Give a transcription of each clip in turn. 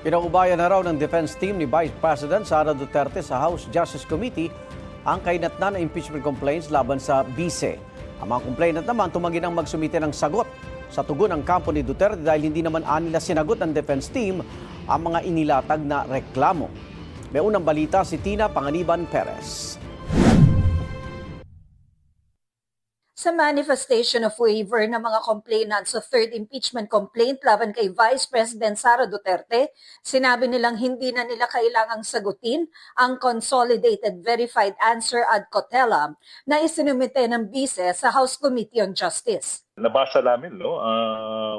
Pinaubayan na raw ng defense team ni Vice President Sara Duterte sa House Justice Committee ang kainatnan na impeachment complaints laban sa Vice. Ang mga complainant naman tumangin ang magsumite ng sagot sa tugon ng kampo ni Duterte dahil hindi naman nila sinagot ng defense team ang mga inilatag na reklamo. May unang balita si Tina Panganiban Perez. Sa manifestation of waiver ng mga complainants sa third impeachment complaint laban kay Vice President Sara Duterte, sinabi nilang hindi na nila kailangang sagutin ang consolidated verified answer ad cotellam na isinumite ng Vice sa House Committee on Justice. Nabasa namin,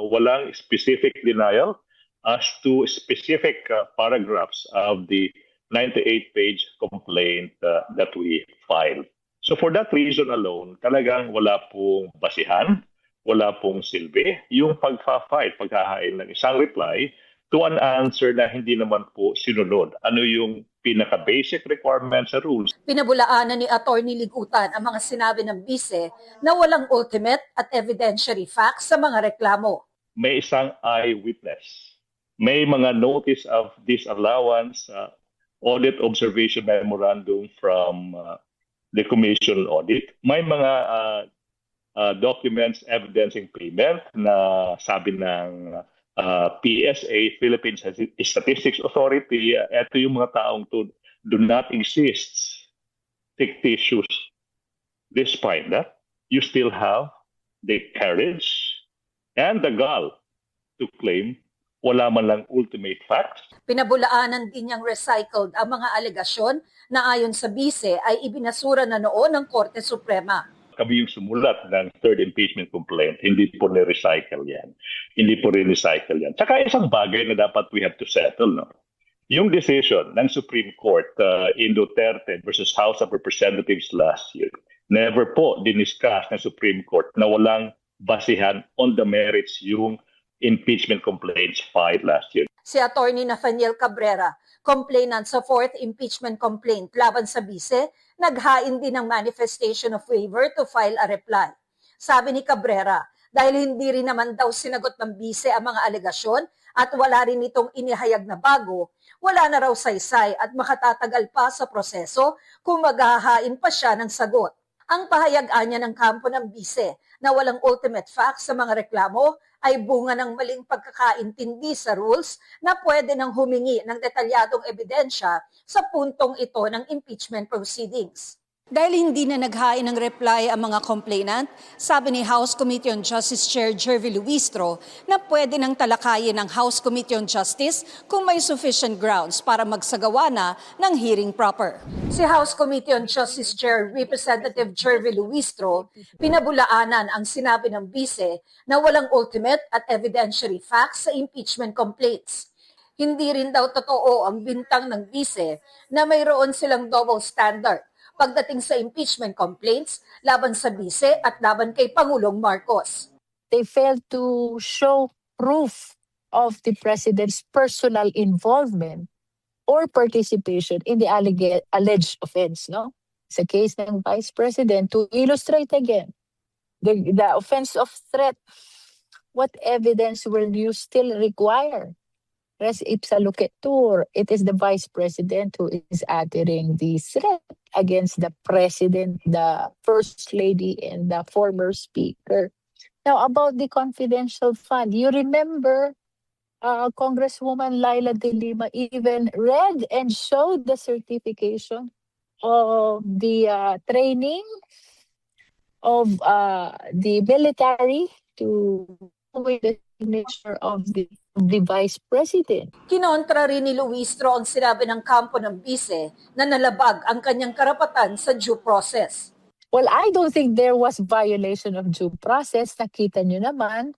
walang specific denial as to specific paragraphs of the 98-page complaint that we filed. So for that reason alone, talagang wala pong basihan, wala pong silbi yung paghahain ng isang reply to an answer na hindi naman po sinunod. Ano yung pinaka-basic requirements sa rules? Pinabulaanan ni Atty. Ligutan ang mga sinabi ng Vice na walang ultimate at evidentiary facts sa mga reklamo. May isang eyewitness. May mga notice of disallowance, audit observation memorandum from the Commission Audit. May mga documents evidencing payment na sabi ng PSA, Philippine Statistics Authority, ito yung mga taong to do not exist fictitious. Despite that, you still have the courage and the gall to claim wala man lang ultimate facts. Pinabulaanan din niyang recycled ang mga alegasyon na ayon sa Vice ay ibinasura na noon ng Korte Suprema. Kami yung sumulat ng third impeachment complaint, hindi po ni-recycle yan. Hindi po rin-recycle yan. Tsaka isang bagay na dapat we have to settle, no? Yung decision ng Supreme Court in Duterte versus House of Representatives last year, never po diniscuss ng Supreme Court na walang basihan on the merits yung impeachment complaints filed last year. Si Atty. Nathaniel Cabrera, complainant sa fourth impeachment complaint laban sa Vice, naghain din ng manifestation of waiver to file a reply. Sabi ni Cabrera, dahil hindi rin naman daw sinagot ng Vice ang mga alegasyon at wala rin itong inihayag na bago, wala na raw saysay at makatatagal pa sa proseso kung maghahain pa siya ng sagot. Ang pahayag-an niya ng kampo ng Vice na walang ultimate facts sa mga reklamo ay bunga ng maling pagkakaintindi sa rules na pwede nang humingi ng detalyadong ebidensya sa puntong ito ng impeachment proceedings. Dahil hindi na naghain ng reply ang mga complainant, sabi ni House Committee on Justice Chair Jervy Luistro na pwede nang talakayin ng House Committee on Justice kung may sufficient grounds para magsagawa na ng hearing proper. Si House Committee on Justice Chair Representative Jervy Luistro, pinabulaanan ang sinabi ng Vice na walang ultimate at evidentiary facts sa impeachment complaints. Hindi rin daw totoo ang bintang ng Vice na mayroon silang double standard pagdating sa impeachment complaints laban sa Vice at laban kay Pangulong Marcos. They failed to show proof of the President's personal involvement or participation in the alleged offense. No? Sa case ng Vice President, to illustrate again, the offense of threat, what evidence will you still require? Res ipsa loquitur, it is the Vice President who is uttering the threat against the President, the First Lady, and the former Speaker. Now, about the confidential fund, you remember Congresswoman Laila De Lima even read and showed the certification of the training of the military to with the signature of the Vice President. Kinontra rin ni Luistro ang sinabi ng kampo ng Vice na nalabag ang kanyang karapatan sa due process. Well, I don't think there was violation of due process. Nakita nyo naman,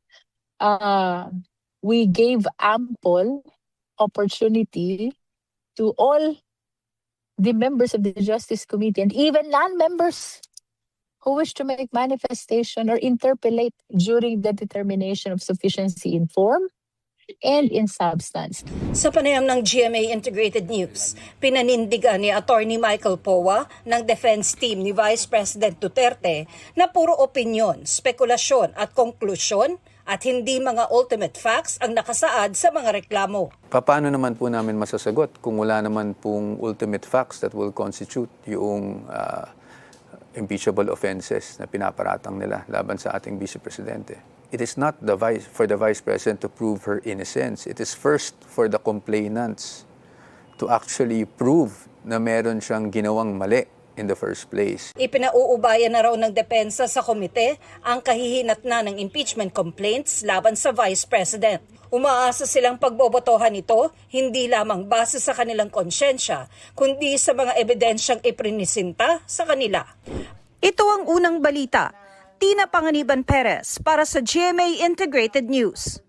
we gave ample opportunity to all the members of the Justice Committee and even non-members who wish to make manifestation or interpolate during the determination of sufficiency in form and in substance. Sa panayam ng GMA Integrated News, pinanindigan ni Atty. Michael Powa ng defense team ni Vice President Duterte na puro opinyon, spekulasyon at konklusyon at hindi mga ultimate facts ang nakasaad sa mga reklamo. Paano naman po namin masasagot kung wala naman pong ultimate facts that will constitute yung impeachable offenses na pinaparatang nila laban sa ating Vice Presidente? It is not for the Vice President to prove her innocence. It is first for the complainants to actually prove na meron siyang ginawang mali in the first place. Ipinauubayan na raw ng depensa sa komite ang kahihinatnan ng impeachment complaints laban sa Vice President. Umaasa silang pagbobotohan ito hindi lamang base sa kanilang konsyensya, kundi sa mga ebidensyang iprinisinta sa kanila. Ito ang unang balita. Tina Panganiban Perez para sa GMA Integrated News.